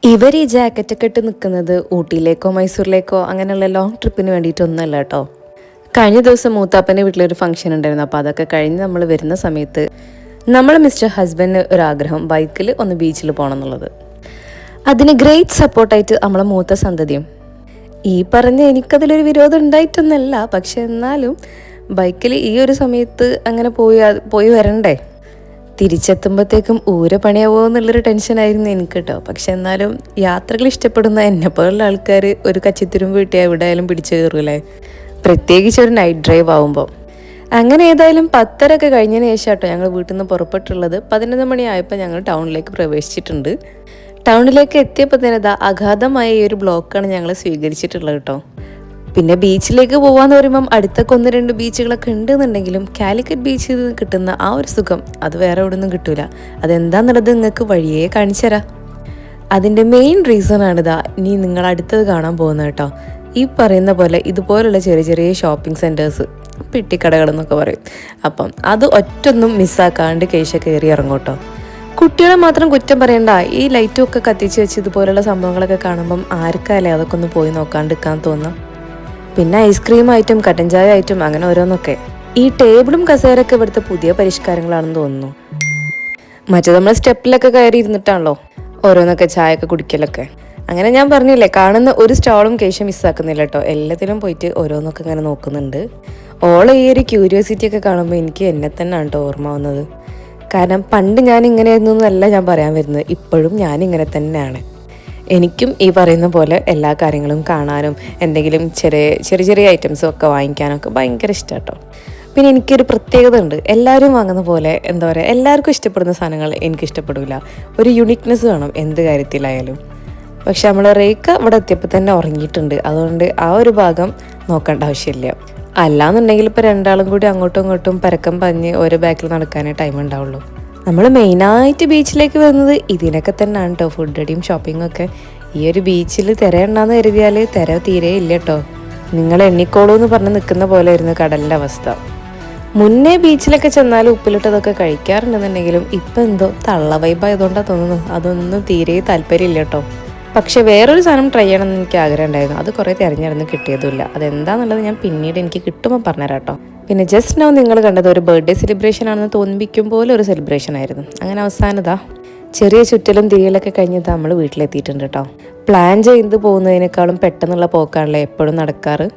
ഇവർ ഈ ജാക്കറ്റൊക്കെ ഇട്ട് നിൽക്കുന്നത് ഊട്ടിയിലേക്കോ മൈസൂരിലേക്കോ അങ്ങനെയുള്ള ലോങ് ട്രിപ്പിന് വേണ്ടിയിട്ടൊന്നുമല്ല കേട്ടോ. കഴിഞ്ഞ ദിവസം മൂത്താപ്പൻ്റെ വീട്ടിലൊരു ഫംഗ്ഷൻ ഉണ്ടായിരുന്നു. അപ്പോൾ അതൊക്കെ കഴിഞ്ഞ് നമ്മൾ വരുന്ന സമയത്ത് നമ്മൾ മിസ്റ്റർ ഹസ്ബൻഡിന് ഒരാഗ്രഹം ബൈക്കിൽ ഒന്ന് ബീച്ചിൽ പോകണം എന്നുള്ളത്. അതിന് ഗ്രേറ്റ് സപ്പോർട്ടായിട്ട് നമ്മളെ മൂത്ത സന്തതിയും. ഈ പറഞ്ഞ് എനിക്കതിലൊരു വിരോധം ഉണ്ടായിട്ടൊന്നല്ല, പക്ഷെ എന്നാലും ബൈക്കിൽ ഈ ഒരു സമയത്ത് അങ്ങനെ പോയി വരണ്ടേ, തിരിച്ചെത്തുമ്പോഴത്തേക്കും ഊര പണിയാവോ എന്നുള്ളൊരു ടെൻഷനായിരുന്നു എനിക്ക് കേട്ടോ. പക്ഷെ എന്നാലും യാത്രകൾ ഇഷ്ടപ്പെടുന്ന എന്നെപ്പോലുള്ള ആൾക്കാർ ഒരു കച്ചിത്തുരുമ്പ് കിട്ടിയാൽ എവിടെയായാലും പിടിച്ചു കയറൂലേ, പ്രത്യേകിച്ച് ഒരു നൈറ്റ് ഡ്രൈവ് ആവുമ്പോൾ. അങ്ങനെ ഏതായാലും 10:30 കഴിഞ്ഞതിന് ശേഷം കേട്ടോ ഞങ്ങൾ വീട്ടിൽ നിന്ന് പുറപ്പെട്ടുള്ളത്. 11 മണിയായപ്പോൾ ഞങ്ങൾ ടൗണിലേക്ക് പ്രവേശിച്ചിട്ടുണ്ട്. ടൗണിലേക്ക് എത്തിയപ്പോൾ തന്നെ അഗാധമായ ഈ ഒരു ബ്ലോക്കാണ് ഞങ്ങൾ സ്വീകരിച്ചിട്ടുള്ളത് കേട്ടോ. പിന്നെ ബീച്ചിലേക്ക് പോകാമെന്ന് പറയുമ്പം അടുത്തൊക്കെ 1-2 ബീച്ചുകളൊക്കെ ഉണ്ടെന്നുണ്ടെങ്കിലും കാലിക്കറ്റ് ബീച്ചിൽ നിന്ന് കിട്ടുന്ന ആ ഒരു സുഖം അത് വേറെ എവിടെ നിന്നും കിട്ടൂല. അതെന്താന്നുള്ളത് നിങ്ങൾക്ക് വഴിയേ കാണിച്ചു തരാം. അതിൻ്റെ മെയിൻ റീസണാണിതാ ഇനി നിങ്ങൾ അടുത്തത് കാണാൻ പോകുന്നത് കേട്ടോ. ഈ പറയുന്ന പോലെ ഇതുപോലുള്ള ചെറിയ ചെറിയ ഷോപ്പിംഗ് സെൻറ്റേഴ്സ്, പെട്ടിക്കടകളെന്നൊക്കെ പറയും. അപ്പം അത് ഒറ്റൊന്നും മിസ്സാക്കാണ്ട് കേശ കയറി ഇറങ്ങും കേട്ടോ. കുട്ടികളെ മാത്രം കുറ്റം പറയണ്ട, ഈ ലൈറ്റും ഒക്കെ കത്തിച്ച് വെച്ച് ഇതുപോലുള്ള സംഭവങ്ങളൊക്കെ കാണുമ്പം ആർക്കല്ലേ അതൊക്കെ ഒന്ന് പോയി നോക്കാണ്ടിരിക്കാൻ തോന്നാം. പിന്നെ ഐസ്ക്രീം ആയിട്ടും കട്ടൻ ചായ ആയിട്ടും അങ്ങനെ ഓരോന്നൊക്കെ. ഈ ടേബിളും കസേരയൊക്കെ ഇവിടുത്തെ പുതിയ പരിഷ്കാരങ്ങളാണെന്ന് തോന്നുന്നു. മറ്റേ നമ്മൾ സ്റ്റെപ്പിലൊക്കെ കയറി ഇരുന്നിട്ടാണല്ലോ ഓരോന്നൊക്കെ ചായയൊക്കെ കുടിക്കലൊക്കെ. അങ്ങനെ ഞാൻ പറഞ്ഞില്ലേ, കാണുന്ന ഒരു സ്റ്റാളും കേശം മിസ്സാക്കുന്നില്ല കേട്ടോ. എല്ലാത്തിലും പോയിട്ട് ഓരോന്നൊക്കെ ഇങ്ങനെ നോക്കുന്നുണ്ട്. ഓളെ ഈ ഒരു ക്യൂരിയോസിറ്റി ഒക്കെ കാണുമ്പോൾ എനിക്ക് എന്നെ തന്നെയാണ് കേട്ടോ ഓർമ്മ വന്നത്. കാരണം പണ്ട് ഞാൻ ഇങ്ങനെയായിരുന്നു എന്നല്ല ഞാൻ പറയാൻ വരുന്നത്, ഇപ്പോഴും ഞാനിങ്ങനെ തന്നെയാണ്. എനിക്കും ഈ പറയുന്ന പോലെ എല്ലാ കാര്യങ്ങളും കാണാനും എന്തെങ്കിലും ചെറിയ ഐറ്റംസും ഒക്കെ വാങ്ങിക്കാനൊക്കെ ഭയങ്കര ഇഷ്ടം കേട്ടോ. പിന്നെ എനിക്കൊരു പ്രത്യേകത ഉണ്ട്, എല്ലാവരും വാങ്ങുന്ന പോലെ എന്താ പറയുക, എല്ലാവർക്കും ഇഷ്ടപ്പെടുന്ന സാധനങ്ങൾ എനിക്കിഷ്ടപ്പെടില്ല. ഒരു യുണീക്നെസ് വേണം എന്ത് കാര്യത്തിലായാലും. പക്ഷെ നമ്മൾ റേക്ക ഇവിടെ എത്തിയപ്പോൾ തന്നെ ഉറങ്ങിയിട്ടുണ്ട്. അതുകൊണ്ട് ആ ഒരു ഭാഗം നോക്കേണ്ട ആവശ്യമില്ല. അല്ലാന്നുണ്ടെങ്കിൽ ഇപ്പോൾ രണ്ടാളും കൂടി അങ്ങോട്ടും ഇങ്ങോട്ടും പരക്കം പറഞ്ഞ് ഓരോ ബാക്കിൽ നടക്കാനേ ടൈം ഉണ്ടാവുള്ളൂ. നമ്മൾ മെയിനായിട്ട് ബീച്ചിലേക്ക് വരുന്നത് ഇതിനൊക്കെ തന്നെയാണ് കേട്ടോ, ഫുഡ് അടിയും ഷോപ്പിങ്ങും ഒക്കെ. ഈ ഒരു ബീച്ചിൽ തിരയുണ്ടാന്ന് കരുതിയാൽ തിര തീരെ ഇല്ല കേട്ടോ. നിങ്ങൾ എണ്ണിക്കോളൂ എന്ന് പറഞ്ഞ് നിൽക്കുന്ന പോലെ ആയിരുന്നു കടലിൻ്റെ അവസ്ഥ. മുന്നേ ബീച്ചിലൊക്കെ ചെന്നാൽ ഉപ്പിലിട്ടതൊക്കെ കഴിക്കാറുണ്ടെന്നുണ്ടെങ്കിലും ഇപ്പം എന്തോ തള്ള വൈബായതുകൊണ്ടാണ് തോന്നുന്നു അതൊന്നും തീരെ താല്പര്യമില്ല കേട്ടോ. പക്ഷെ വേറൊരു സാധനം ട്രൈ ചെയ്യണമെന്ന് എനിക്ക് ആഗ്രഹം ഉണ്ടായിരുന്നു. അത് കുറേ തിരഞ്ഞിടന്ന് കിട്ടിയതുമില്ല. അതെന്താണെന്നുള്ളത് ഞാൻ പിന്നീട് എനിക്ക് കിട്ടുമ്പോൾ പറഞ്ഞുതരാം കേട്ടോ. പിന്നെ ജസ്റ്റ് നൗ നിങ്ങൾ കണ്ടത് ഒരു ബർത്ത്ഡേ സെലിബ്രേഷൻ ആണെന്ന് തോന്നിപ്പിക്കും പോലെ ഒരു സെലിബ്രേഷൻ ആയിരുന്നു. അങ്ങനെ അവസാനതാ ചെറിയ ചുറ്റലും തിരിയലൊക്കെ കഴിഞ്ഞതാ നമ്മൾ വീട്ടിലെത്തിയിട്ടുണ്ട് കേട്ടോ. പ്ലാൻ ചെയ്ത് പോകുന്നതിനേക്കാളും പെട്ടെന്നുള്ള പോക്കാണല്ലോ എപ്പോഴും നടക്കാറ്.